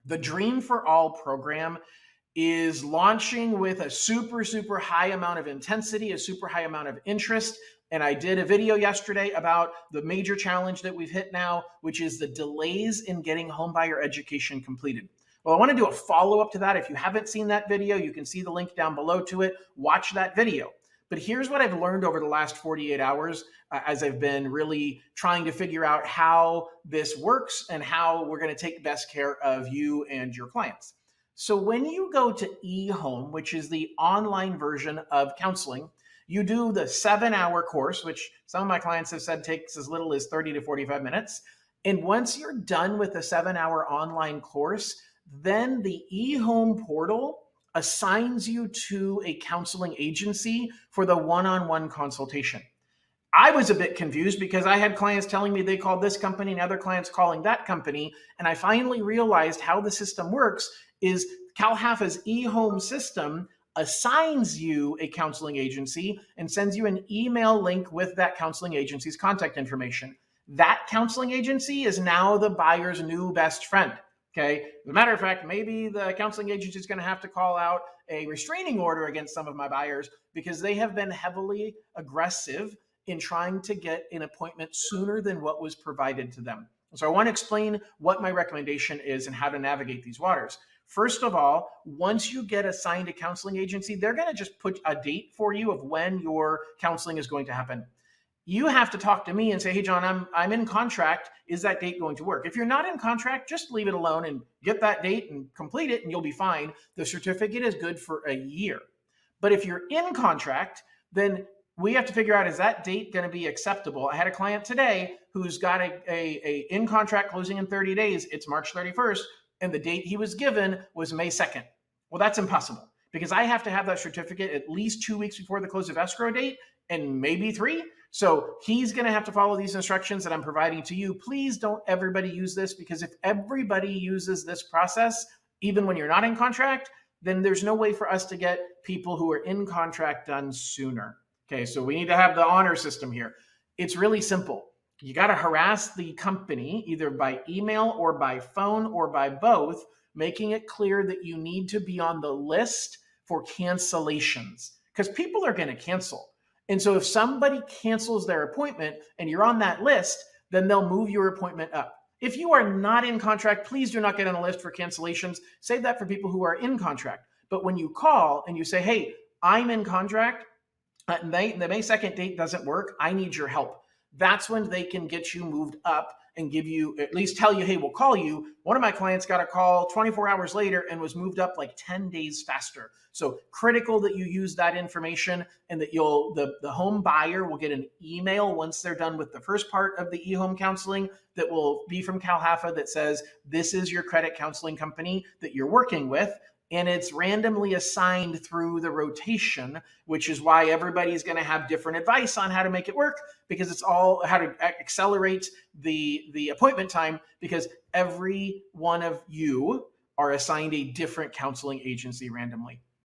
The Dream for All program is launching with a super high amount of intensity, a super high amount of interest. And I did a video yesterday about the major challenge that we've hit now, which is the delays in getting homebuyer education completed. Well, I want to do a follow-up to that. If you haven't seen that video, you can see the link down below to it. Watch that video. But here's what I've learned over the last 48 hours as I've been really trying to figure out how this works and how we're going to take best care of you and your clients. So when you go to eHome, which is the online version of counseling, you do the 7-hour course, which some of my clients have said takes as little as 30 to 45 minutes. And once you're done with the 7-hour online course, then the eHome portal assigns you to a counseling agency for the one-on-one consultation. I was a bit confused because I had clients telling me they called this company and other clients calling that company. And I finally realized how the system works is CalHFA's eHome system assigns you a counseling agency and sends you an email link with that counseling agency's contact information. That counseling agency is now the buyer's new best friend. Okay. As a matter of fact, maybe the counseling agency is going to have to call out a restraining order against some of my buyers because they have been heavily aggressive in trying to get an appointment sooner than what was provided to them. So I want to explain what my recommendation is and how to navigate these waters. First of all, once you get assigned a counseling agency, they're going to just put a date for you of when your counseling is going to happen. You have to talk to me and say, hey, John, I'm in contract. Is that date going to work? If you're not in contract, just leave it alone and get that date and complete it and you'll be fine. The certificate is good for a year. But if you're in contract, then we have to figure out, is that date going to be acceptable? I had a client today who's got a in contract closing in 30 days. It's March 31st. And the date he was given was May 2nd. Well, that's impossible because I have to have that certificate at least 2 weeks before the close of escrow date and maybe 3. So he's going to have to follow these instructions that I'm providing to you. Please don't everybody use this because if everybody uses this process, even when you're not in contract, then there's no way for us to get people who are in contract done sooner. Okay, so we need to have the honor system here. It's really simple. You got to harass the company either by email or by phone or by both, making it clear that you need to be on the list for cancellations because people are going to cancel. And so if somebody cancels their appointment and you're on that list, then they'll move your appointment up. If you are not in contract, please do not get on a list for cancellations. Save that for people who are in contract. But when you call and you say, hey, I'm in contract, the May 2nd date doesn't work, I need your help. That's when they can get you moved up and give you, at least tell you, hey, we'll call you. One of my clients got a call 24 hours later and was moved up like 10 days faster. So critical that you use that information and that the home buyer will get an email once they're done with the first part of the eHome counseling that will be from CalHFA that says, this is your credit counseling company that you're working with. And it's randomly assigned through the rotation, which is why everybody's going to have different advice on how to make it work because it's all how to accelerate the appointment time because every one of you are assigned a different counseling agency randomly.